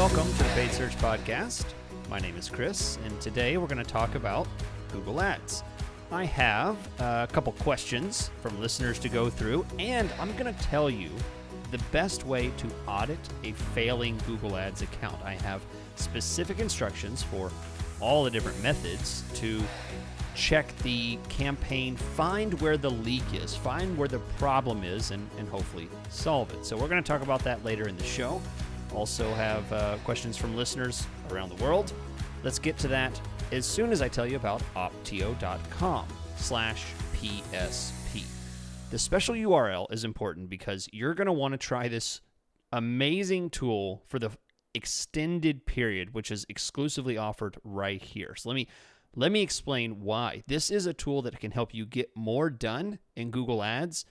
Welcome to the Paid Search Podcast. My name is Chris, and today we're going to talk about Google Ads. I have a couple questions from listeners to go through, and I'm going to tell you the best way to audit a failing Google Ads account. I have specific instructions for all the different methods to check the campaign, find where the leak is, find where the problem is, and hopefully solve it. So we're going to talk about that later in the show. Also have questions from listeners around the world. Let's get to that as soon as I tell you about optio.com/PSP. The special URL is important because you're going to want to try this amazing tool for the extended period, which is exclusively offered right here. So let me explain why. This is a tool that can help you get more done in Google Ads,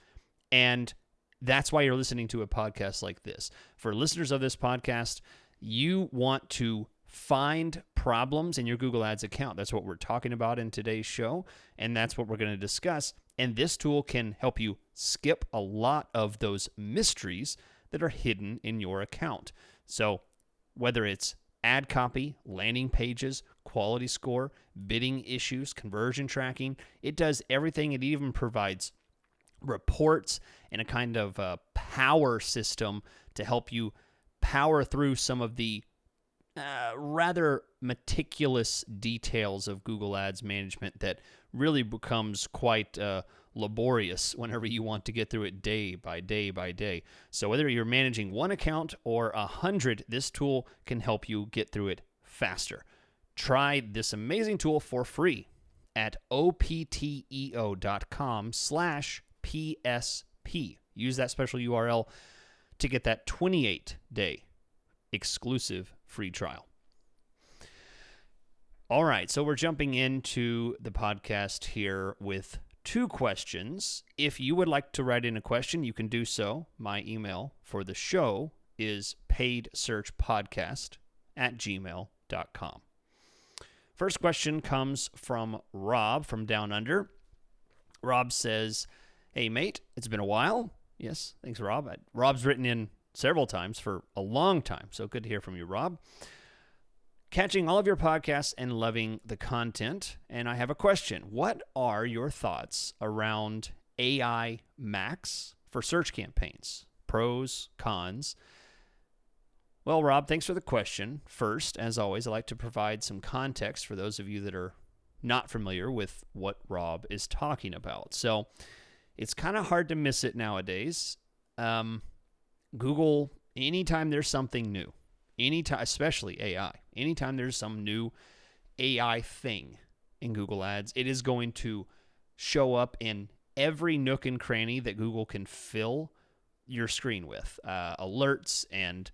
and that's why you're listening to a podcast like this. For listeners of this podcast, you want to find problems in your Google Ads account. That's what we're talking about in today's show, and that's what we're going to discuss. And this tool can help you skip a lot of those mysteries that are hidden in your account. So whether it's ad copy, landing pages, quality score, bidding issues, conversion tracking, it does everything. It even provides reports and a kind of power system to help you power through some of the rather meticulous details of Google Ads management that really becomes quite laborious whenever you want to get through it day by day by day. So whether you're managing one account or 100, this tool can help you get through it faster. Try this amazing tool for free at optio.com/PSP. Use that special URL to get that 28-day exclusive free trial. All right, so we're jumping into the podcast here with two questions. If you would like to write in a question, you can do so. My email for the show is paidsearchpodcast@gmail.com. First question comes from Rob from Down Under. Rob says, "Hey, mate, it's been a while." Yes, thanks, Rob. Rob's written in several times for a long time, so good to hear from you, Rob. "Catching all of your podcasts and loving the content, and I have a question. What are your thoughts around AI Max for search campaigns? Pros, cons?" Well, Rob, thanks for the question. First, as always, I like to provide some context for those of you that are not familiar with what Rob is talking about. So it's kind of hard to miss it nowadays. Google, anytime there's something new, anytime, especially AI, anytime there's some new AI thing in Google Ads, it is going to show up in every nook and cranny that Google can fill your screen with. Alerts and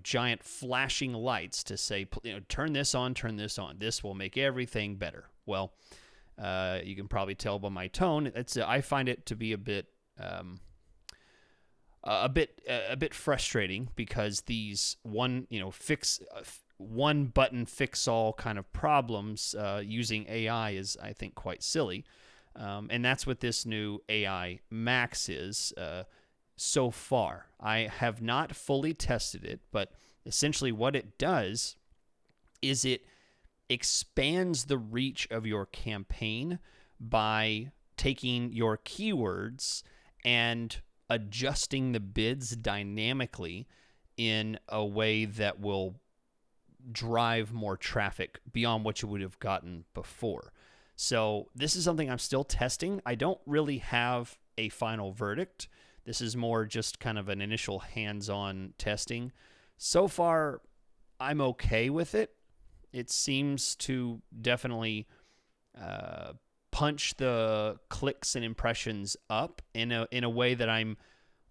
giant flashing lights to say, turn this on, turn this on. This will make everything better. Well, you can probably tell by my tone. I find it to be a bit frustrating because these one button fix all kind of problems using AI is, I think, quite silly. And that's what this new AI Max is. So far, I have not fully tested it, but essentially what it does is it expands the reach of your campaign by taking your keywords and adjusting the bids dynamically in a way that will drive more traffic beyond what you would have gotten before. So this is something I'm still testing. I don't really have a final verdict. This is more just kind of an initial hands-on testing. So far, I'm okay with it. It seems to definitely punch the clicks and impressions up in a way that I'm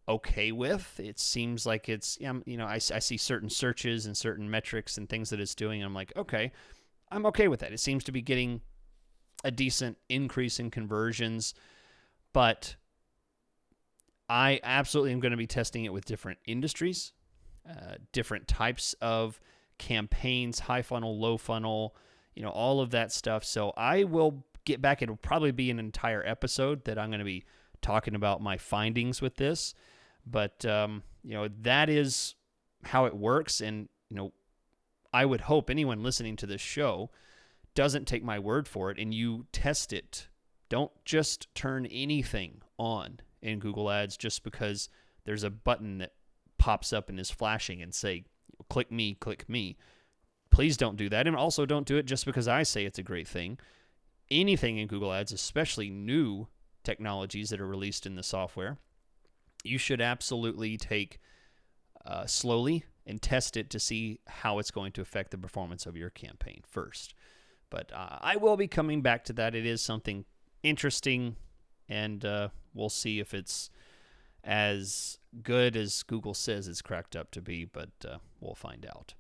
okay with. It seems like it's, I see certain searches and certain metrics and things that it's doing. And I'm like, okay, I'm okay with that. It seems to be getting a decent increase in conversions, but I absolutely am going to be testing it with different industries, different types of campaigns, high funnel, low funnel, all of that stuff. So I will get back. It'll probably be an entire episode that I'm going to be talking about my findings with this. But, that is how it works. And, I would hope anyone listening to this show doesn't take my word for it and you test it. Don't just turn anything on in Google Ads just because there's a button that pops up and is flashing and say, click me, click me. Please don't do that. And also don't do it just because I say it's a great thing. Anything in Google Ads, especially new technologies that are released in the software, you should absolutely take slowly and test it to see how it's going to affect the performance of your campaign first. But I will be coming back to that. It is something interesting, and we'll see if it's as good as Google says it's cracked up to be, but we'll find out.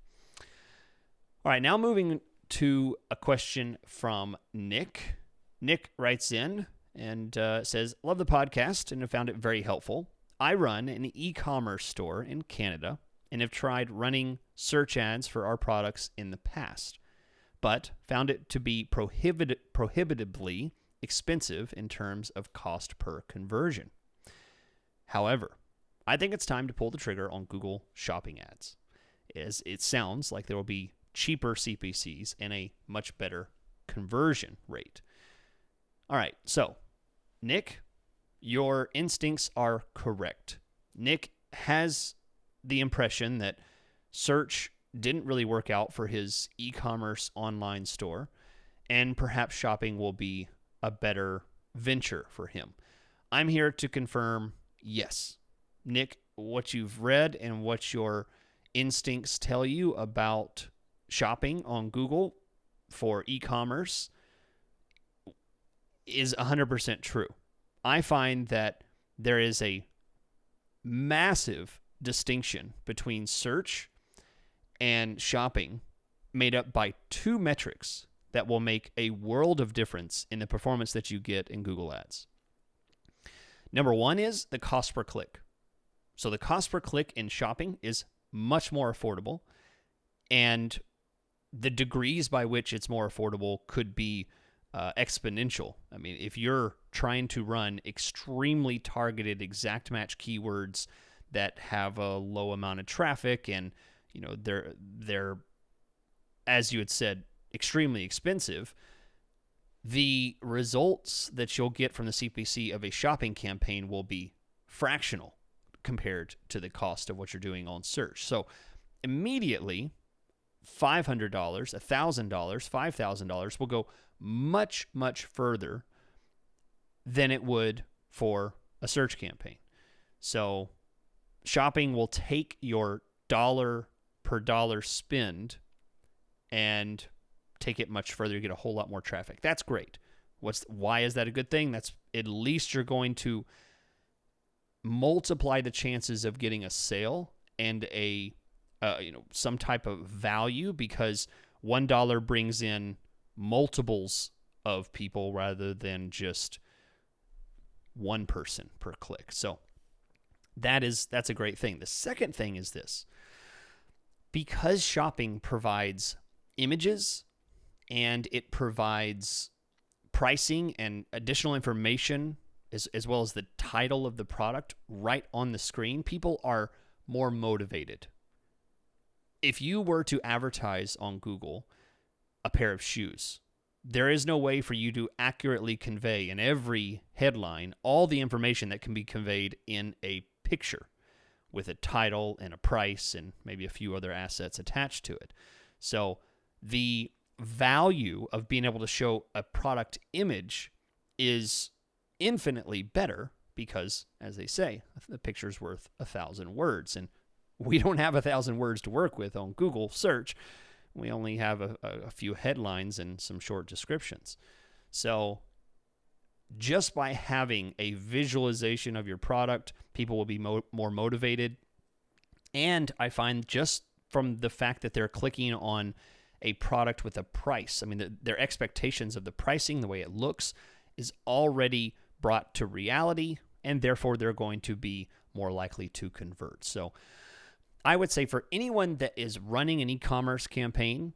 All right, now moving to a question from Nick. Nick writes in and says, love the podcast and have found it very helpful. I run an e-commerce store in Canada and have tried running search ads for our products in the past, but found it to be prohibitively expensive in terms of cost per conversion. However, I think it's time to pull the trigger on Google Shopping ads, as it sounds like there will be cheaper CPCs and a much better conversion rate. All right, so Nick, your instincts are correct. Nick has the impression that search didn't really work out for his e-commerce online store, and perhaps shopping will be a better venture for him. I'm here to confirm, yes, Nick, what you've read and what your instincts tell you about shopping on Google for e-commerce is 100% true. I find that there is a massive distinction between search and shopping made up by two metrics that will make a world of difference in the performance that you get in Google Ads. Number one is the cost per click. So the cost per click in shopping is much more affordable, and the degrees by which it's more affordable could be exponential. I mean, if you're trying to run extremely targeted exact match keywords that have a low amount of traffic and they're as you had said extremely expensive, the results that you'll get from the CPC of a shopping campaign will be fractional compared to the cost of what you're doing on search. So immediately $500, $1,000, $5,000 will go much, much further than it would for a search campaign. So shopping will take your dollar per dollar spend and take it much further. You get a whole lot more traffic. That's great. Why is that a good thing? That's at least you're going to multiply the chances of getting a sale and a some type of value, because $1 brings in multiples of people rather than just one person per click. So that's a great thing. The second thing is this: because shopping provides images and it provides pricing and additional information as well as the title of the product right on the screen, people are more motivated. If you were to advertise on Google a pair of shoes, there is no way for you to accurately convey in every headline all the information that can be conveyed in a picture with a title and a price and maybe a few other assets attached to it. So the value of being able to show a product image is infinitely better because, as they say, the picture's worth 1,000 words. And we don't have 1,000 words to work with on Google search. We only have a few headlines and some short descriptions. So just by having a visualization of your product, people will be more motivated. And I find just from the fact that they're clicking on a product with a price, I mean, their expectations of the pricing, the way it looks, is already brought to reality, and therefore they're going to be more likely to convert. So I would say for anyone that is running an e-commerce campaign,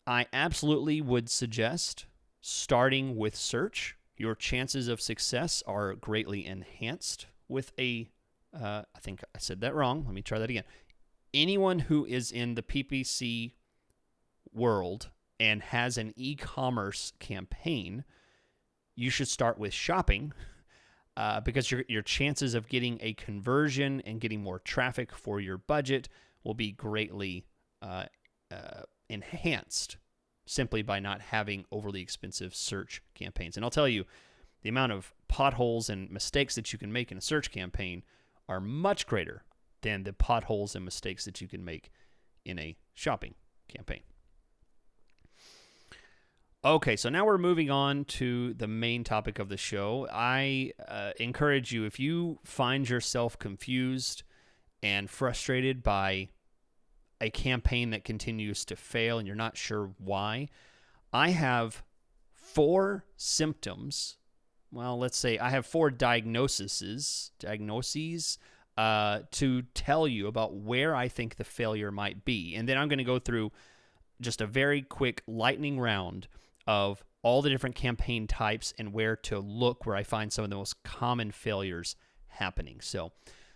I absolutely would suggest starting with search. Your chances of success are greatly enhanced with I think I said that wrong. Let me try that again. Anyone who is in the PPC world and has an e-commerce campaign, you should start with shopping because your chances of getting a conversion and getting more traffic for your budget will be greatly enhanced simply by not having overly expensive search campaigns. And I'll tell you, the amount of potholes and mistakes that you can make in a search campaign are much greater than the potholes and mistakes that you can make in a shopping campaign. Okay, so now we're moving on to the main topic of the show. I encourage you, if you find yourself confused and frustrated by a campaign that continues to fail and you're not sure why, I have 4 symptoms. Well, let's say I have 4 diagnoses to tell you about where I think the failure might be. And then I'm going to go through just a very quick lightning round of all the different campaign types and where to look, where I find some of the most common failures happening. So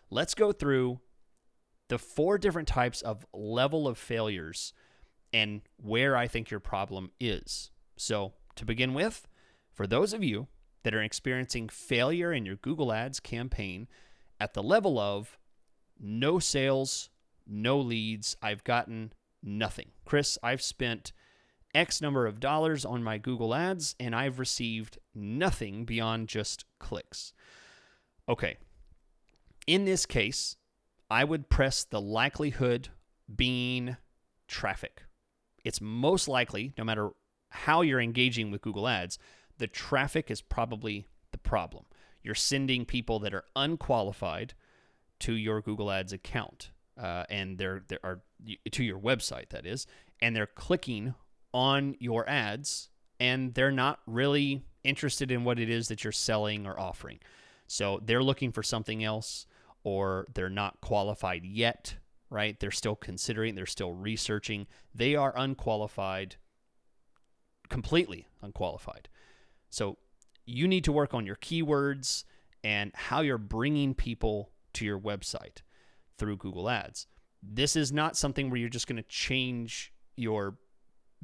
let's go through the 4 different types of level of failures and where I think your problem is. So to begin with, for those of you that are experiencing failure in your Google Ads campaign at the level of no sales, no leads, I've gotten nothing. Chris, I've spent X number of dollars on my Google Ads and I've received nothing beyond just clicks. Okay. In this case, I would press the likelihood being traffic. It's most likely, no matter how you're engaging with Google Ads, the traffic is probably the problem. You're sending people that are unqualified to your Google Ads account, and they're to your website, that is, and they're clicking on your ads, and they're not really interested in what it is that you're selling or offering. So they're looking for something else, or they're not qualified yet, right? They're still considering, they're still researching. They are unqualified, completely unqualified. So you need to work on your keywords and how you're bringing people to your website through Google Ads. This is not something where you're just going to change your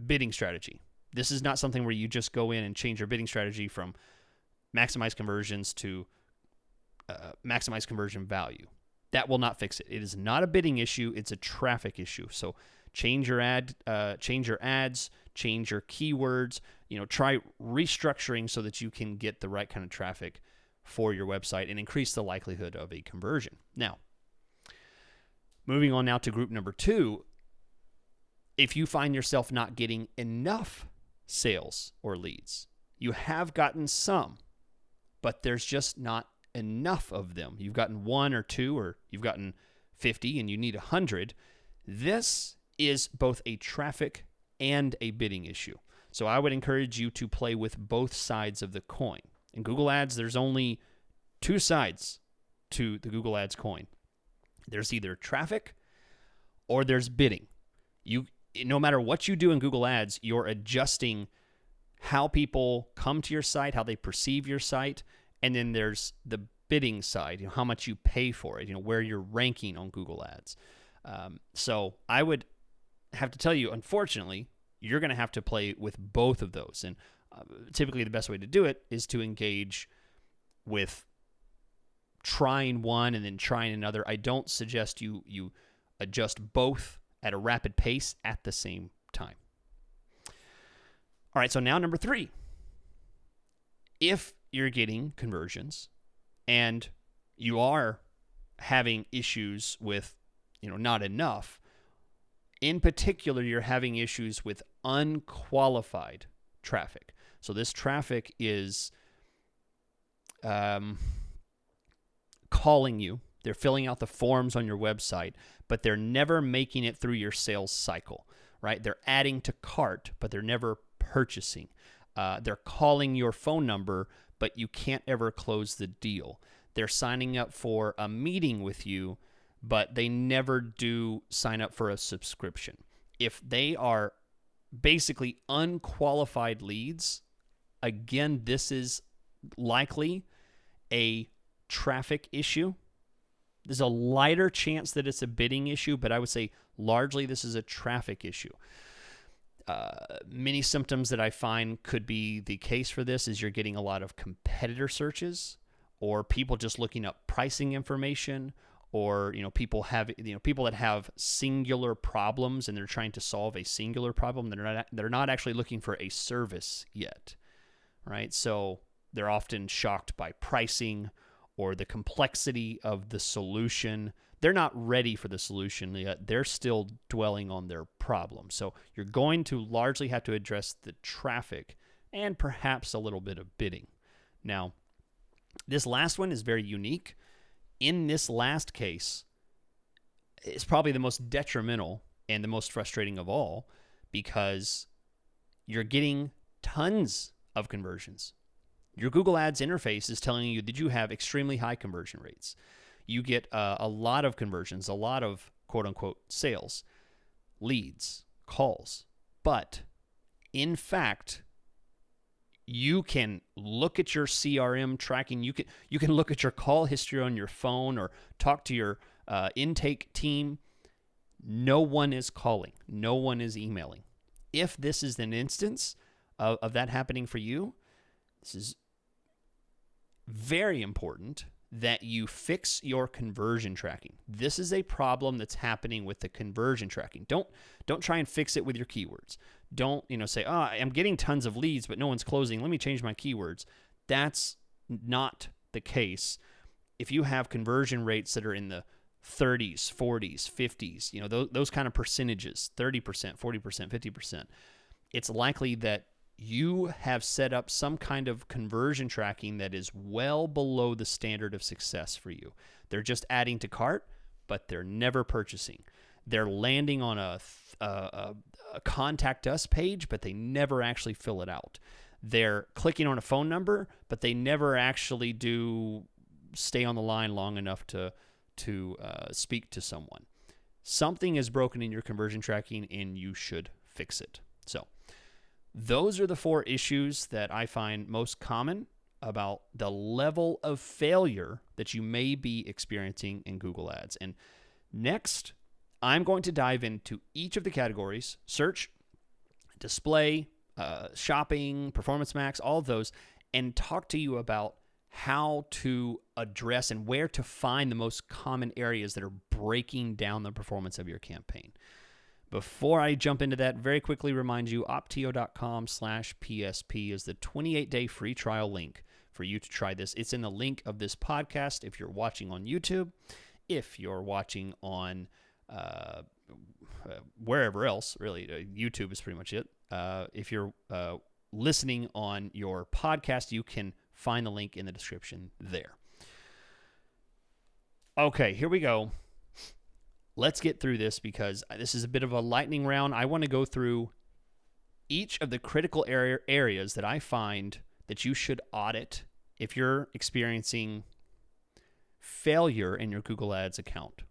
bidding strategy. This is not something where you just go in and change your bidding strategy from maximize conversions to maximize conversion value. That will not fix it. It is not a bidding issue. It's a traffic issue. So change your ads, change your keywords, try restructuring so that you can get the right kind of traffic for your website and increase the likelihood of a conversion. Now, moving on now to group number 2, if you find yourself not getting enough sales or leads, you have gotten some, but there's just not enough of them. You've gotten 1 or 2, or you've gotten 50 and you need 100. This is both a traffic and a bidding issue. So I would encourage you to play with both sides of the coin. In Google Ads, there's only 2 sides to the Google Ads coin. There's either traffic or there's bidding. No matter what you do in Google Ads, you're adjusting how people come to your site, how they perceive your site, and then there's the bidding side, how much you pay for it, where you're ranking on Google Ads. So I would have to tell you, unfortunately, you're going to have to play with both of those. And typically the best way to do it is to engage with trying one and then trying another. I don't suggest you adjust both at a rapid pace at the same time. All right, so now number 3. If you're getting conversions and you are having issues with, not enough, in particular, you're having issues with unqualified traffic. So this traffic is calling you. They're filling out the forms on your website, but they're never making it through your sales cycle, right? They're adding to cart, but they're never purchasing. They're calling your phone number, but you can't ever close the deal. They're signing up for a meeting with you, but they never do sign up for a subscription. If they are basically unqualified leads, again, this is likely a traffic issue. There's a lighter chance that it's a bidding issue, but I would say largely this is a traffic issue. Many symptoms that I find could be the case for this is you're getting a lot of competitor searches, or people just looking up pricing information, or people that have singular problems and they're trying to solve a singular problem. They're not actually looking for a service yet, right? So they're often shocked by pricing or the complexity of the solution. They're not ready for the solution yet. They're still dwelling on their problem. So you're going to largely have to address the traffic and perhaps a little bit of bidding. Now, this last one is very unique. In this last case, it's probably the most detrimental and the most frustrating of all, because you're getting tons of conversions. Your Google Ads interface is telling you that you have extremely high conversion rates. You get a lot of conversions, a lot of quote-unquote sales, leads, calls. But in fact, you can look at your CRM tracking. You can look at your call history on your phone or talk to your intake team. No one is calling. No one is emailing. If this is an instance of that happening for you, this is very important that you fix your conversion tracking. This is a problem that's happening with the conversion tracking. Don't try and fix it with your keywords. Don't say, "Oh, I'm getting tons of leads, but no one's closing. Let me change my keywords." That's not the case. If you have conversion rates that are in the 30s, 40s, 50s, those kind of percentages, 30%, 40%, 50%, it's likely that you have set up some kind of conversion tracking that is well below the standard of success for you. They're just adding to cart, but they're never purchasing. They're landing on a contact us page, but they never actually fill it out. They're clicking on a phone number, but they never actually do stay on the line long enough to speak to someone. Something is broken in your conversion tracking, and you should fix it. So those are the 4 issues that I find most common about the level of failure that you may be experiencing in Google Ads. And next, I'm going to dive into each of the categories: search, display, shopping, performance max, all of those, and talk to you about how to address and where to find the most common areas that are breaking down the performance of your campaign. Before I jump into that, very quickly remind you, optio.com/PSP is the 28-day free trial link for you to try this. It's in the link of this podcast if you're watching on YouTube. If you're watching on wherever else, really, YouTube is pretty much it. If you're listening on your podcast, you can find the link in the description there. Okay, here we go. Let's get through this because this is a bit of a lightning round. I want to go through each of the critical areas that I find that you should audit if you're experiencing failure in your Google Ads account.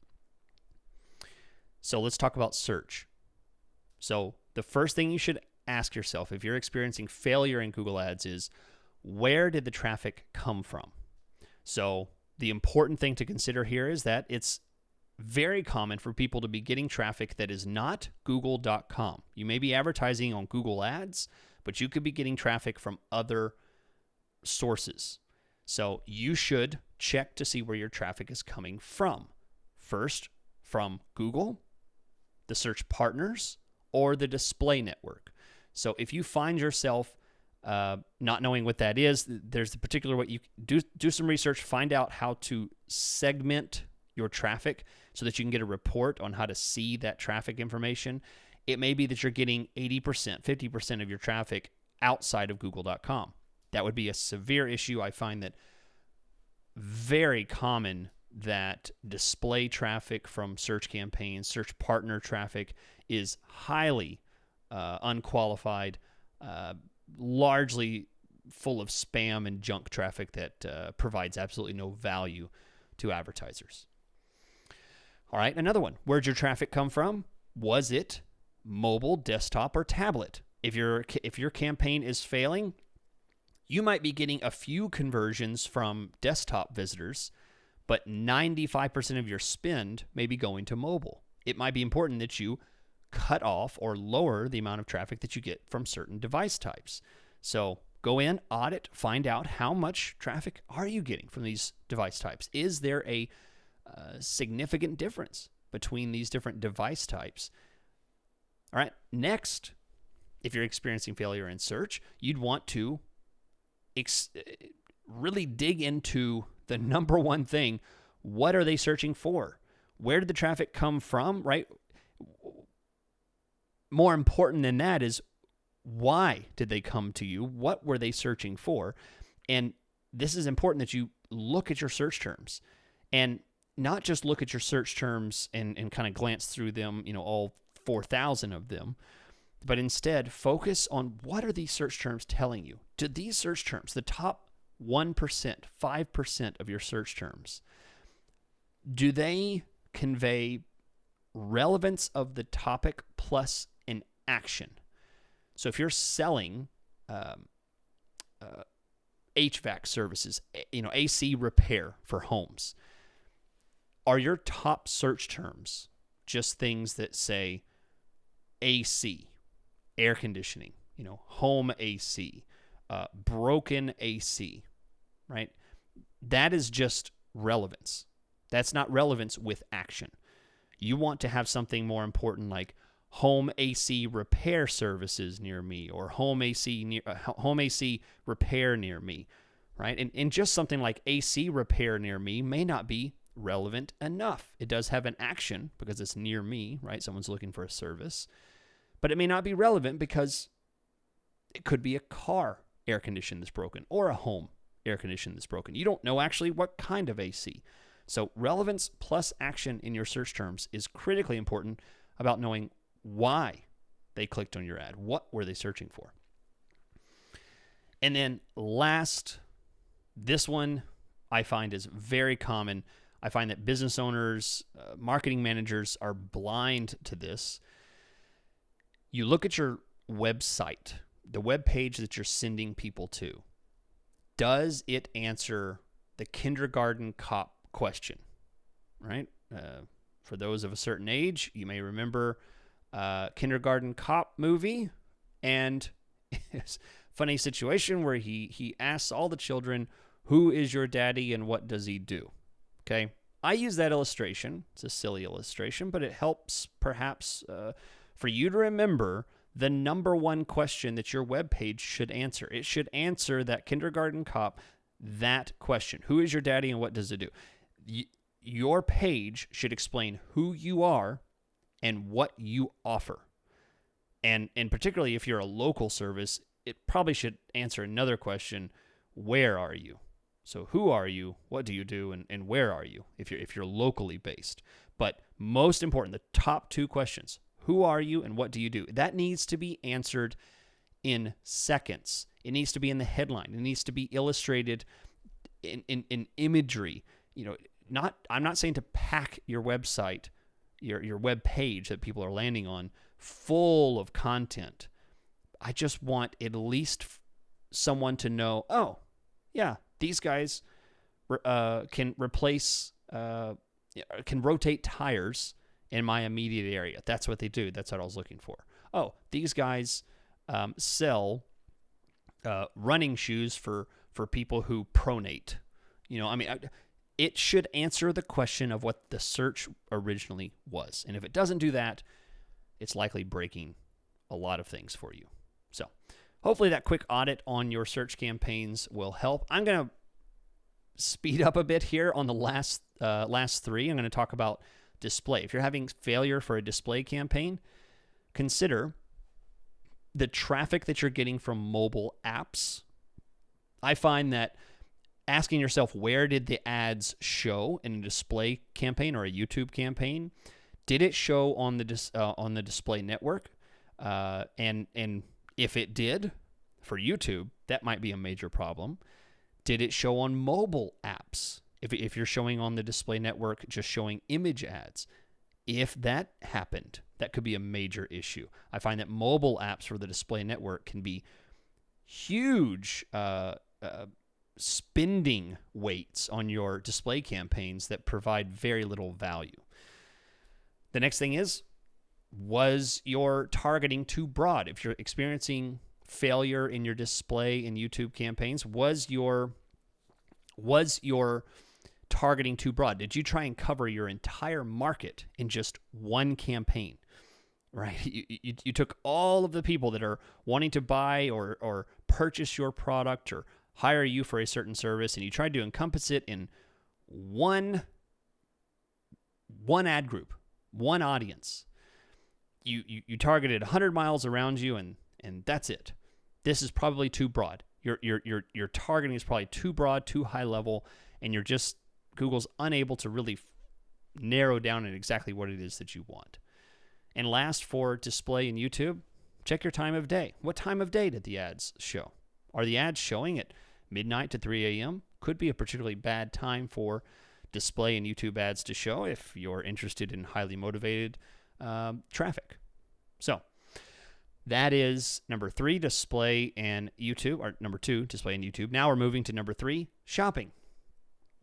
So let's talk about search. So the first thing you should ask yourself if you're experiencing failure in Google Ads is, where did the traffic come from? So the important thing to consider here is that it's very common for people to be getting traffic that is not google.com. You may be advertising on Google Ads, but you could be getting traffic from other sources. So you should check to see where your traffic is coming from. First, from Google, the search partners, or the display network. So if you find yourself not knowing what that is, there's the particular way you do some research, find out how to segment your traffic so that you can get a report on how to see that traffic information. It may be that you're getting 80%, 50% of your traffic outside of google.com. That would be a severe issue. I find that very common that display traffic from search campaigns, search partner traffic is highly unqualified, largely full of spam and junk traffic that provides absolutely no value to advertisers. All right, another one. Where'd your traffic come from? Was it mobile, desktop, or tablet? If your campaign is failing, you might be getting a few conversions from desktop visitors, but 95% of your spend may be going to mobile. It might be important that you cut off or lower the amount of traffic that you get from certain device types. So go in, audit, find out how much traffic are you getting from these device types. Is there a significant difference between these different device types? All right, next, if you're experiencing failure in search, you'd want to really dig into the number one thing. What are they searching for? Where did the traffic come from, right? More important than that is, why did they come to you? What were they searching for? And this is important that you look at your search terms, and not just look at your search terms and kind of glance through them, all 4,000 of them, but instead focus on what are these search terms telling you? Do these search terms, the top 1%, 5% of your search terms, do they convey relevance of the topic plus an action? So if you're selling HVAC services, AC repair for homes, are your top search terms just things that say AC, air conditioning, home AC, broken AC, right? That is just relevance. That's not relevance with action. You want to have something more important like home AC repair services near me, or home AC repair near me, right? And just something like AC repair near me may not be relevant enough. It does have an action because it's near me, right? Someone's looking for a service, but it may not be relevant because it could be a car air condition that's broken or a home air condition that's broken. You don't know actually what kind of AC. So relevance plus action in your search terms is critically important about knowing why they clicked on your ad. What were they searching for? And then last, this one I find is very common. I find that business owners, marketing managers are blind to this. You look at your website, the web page that you're sending people to. Does it answer the kindergarten cop question, right? For those of a certain age, you may remember Kindergarten Cop movie, and it's a funny situation where he asks all the children, who is your daddy and what does he do? Okay, I use that illustration. It's a silly illustration, but it helps perhaps for you to remember the number one question that your webpage should answer. It should answer that Kindergarten Cop, that question. Who is your daddy and what does it do? Your page should explain who you are and what you offer. And particularly if you're a local service, it probably should answer another question: where are you? So who are you? What do you do? And where are you if you're locally based? But most important, the top two questions: who are you and what do you do? That needs to be answered in seconds. It needs to be in the headline. It needs to be illustrated in imagery. I'm not saying to pack your website, your web page that people are landing on, full of content. I just want at least someone to know, oh, yeah, these guys can replace, can rotate tires in my immediate area. That's what they do. That's what I was looking for. Oh, these guys sell running shoes for people who pronate. It should answer the question of what the search originally was. And if it doesn't do that, it's likely breaking a lot of things for you. So hopefully that quick audit on your search campaigns will help. I'm going to speed up a bit here on the last three. I'm going to talk about display. If you're having failure for a display campaign, consider the traffic that you're getting from mobile apps. I find that asking yourself, where did the ads show in a display campaign or a YouTube campaign? Did it show on the display network? And if it did, for YouTube, that might be a major problem. Did it show on mobile apps? If you're showing on the display network, just showing image ads, if that happened, that could be a major issue. I find that mobile apps for the display network can be huge spending weights on your display campaigns that provide very little value. The next thing is Was your targeting too broad? If you're experiencing failure in your display and YouTube campaigns, was your targeting too broad? Did you try and cover your entire market in just one campaign? Right? You took all of the people that are wanting to buy or purchase your product or hire you for a certain service, and you tried to encompass it in one ad group, one audience. You targeted 100 miles around you, and that's it. This is probably too broad. Your targeting is probably too broad, too high level, and Google's unable to really narrow down in exactly what it is that you want. And last, for display in YouTube, check your time of day. What time of day did the ads show? Are the ads showing at midnight to 3 a.m.? Could be a particularly bad time for display and YouTube ads to show if you're interested in highly motivated traffic. So that is number 3, display and YouTube, or number 2, display and YouTube. Now we're moving to number 3, shopping.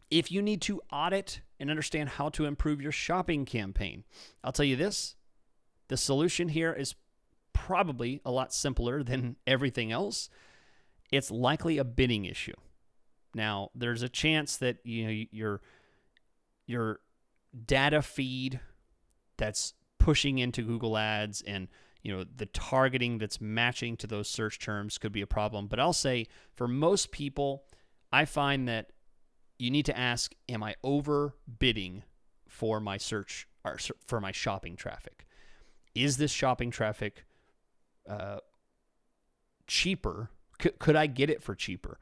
If you need to audit and understand how to improve your shopping campaign, I'll tell you this, the solution here is probably a lot simpler than everything else. It's likely a bidding issue. Now, there's a chance that your data feed that's pushing into Google Ads and the targeting that's matching to those search terms could be a problem. But I'll say for most people, I find that you need to ask, am I overbidding for my search or for my shopping traffic? Is this shopping traffic cheaper? Could I get it for cheaper?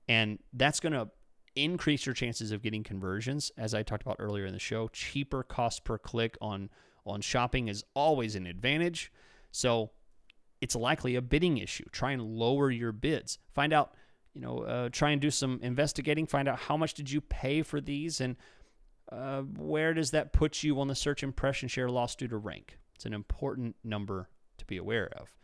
And that's going to increase your chances of getting conversions. As I talked about earlier in the show, cheaper cost per click on shopping is always an advantage. So it's likely a bidding issue. Try and lower your bids. Find out, try and do some investigating. Find out how much did you pay for these, and where does that put you on the search impression share loss due to rank? It's an important number to be aware of.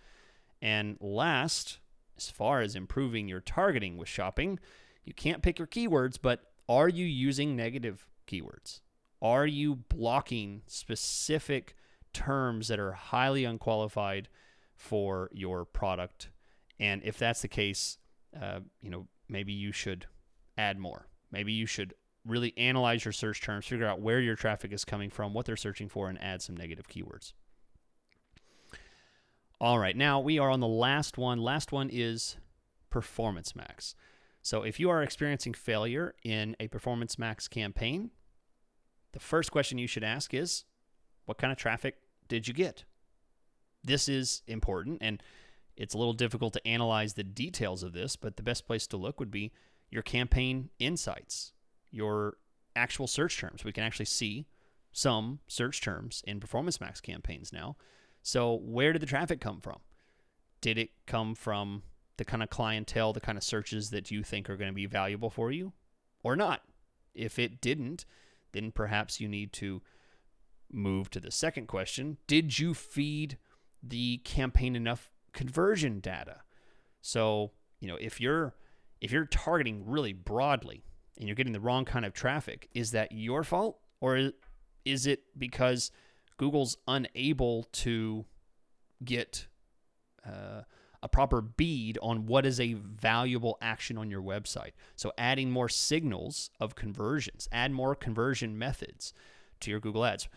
And last, as far as improving your targeting with shopping, you can't pick your keywords, but are you using negative keywords? Are you blocking specific terms that are highly unqualified for your product? And if that's the case, maybe you should add more. Maybe you should really analyze your search terms, figure out where your traffic is coming from, what they're searching for, and add some negative keywords. All right, now we are on the last one. Last one is Performance Max. So if you are experiencing failure in a Performance Max campaign, the first question you should ask is, what kind of traffic did you get? This is important, and it's a little difficult to analyze the details of this, but the best place to look would be your campaign insights, your actual search terms. We can actually see some search terms in Performance Max campaigns now. So where did the traffic come from? Did it come from the kind of clientele, the kind of searches that you think are going to be valuable for you or not? If it didn't, then perhaps you need to move to the second question. Did you feed the campaign enough conversion data? So, if you're targeting really broadly and you're getting the wrong kind of traffic, is that your fault, or is it because Google's unable to get a proper bead on what is a valuable action on your website? So adding more signals of conversions, add more conversion methods to your Google Ads.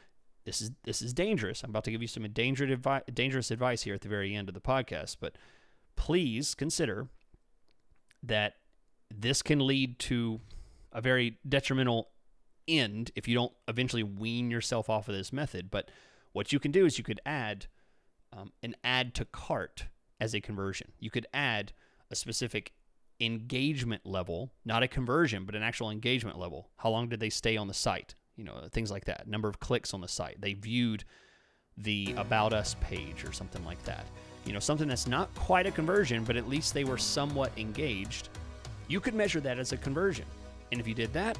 This is dangerous. I'm about to give you some dangerous advice here at the very end of the podcast, but please consider that this can lead to a very detrimental end if you don't eventually wean yourself off of this method. But what you can do is you could add an add to cart as a conversion. You could add a specific engagement level, not a conversion, but an actual engagement level. How long did they stay on the site? Things like that. Number of clicks on the site. They viewed the About Us page or something like that. Something that's not quite a conversion, but at least they were somewhat engaged. You could measure that as a conversion. And if you did that,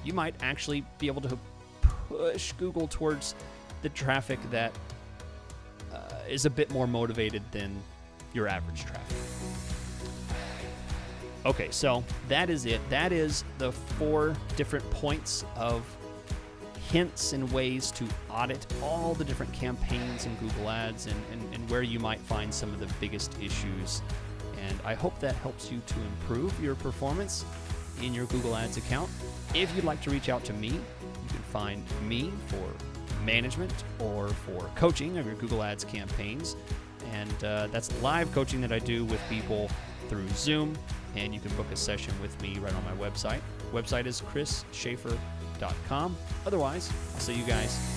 you might actually be able to push Google towards the traffic that is a bit more motivated than your average traffic. Okay, so that is it. That is the 4 different points of hints and ways to audit all the different campaigns in Google Ads and where you might find some of the biggest issues. And I hope that helps you to improve your performance in your Google Ads account. If you'd like to reach out to me, you can find me for management or for coaching of your Google Ads campaigns. And that's live coaching that I do with people through Zoom. And you can book a session with me right on my website. Website is chrisschaeffer.com. Otherwise, I'll see you guys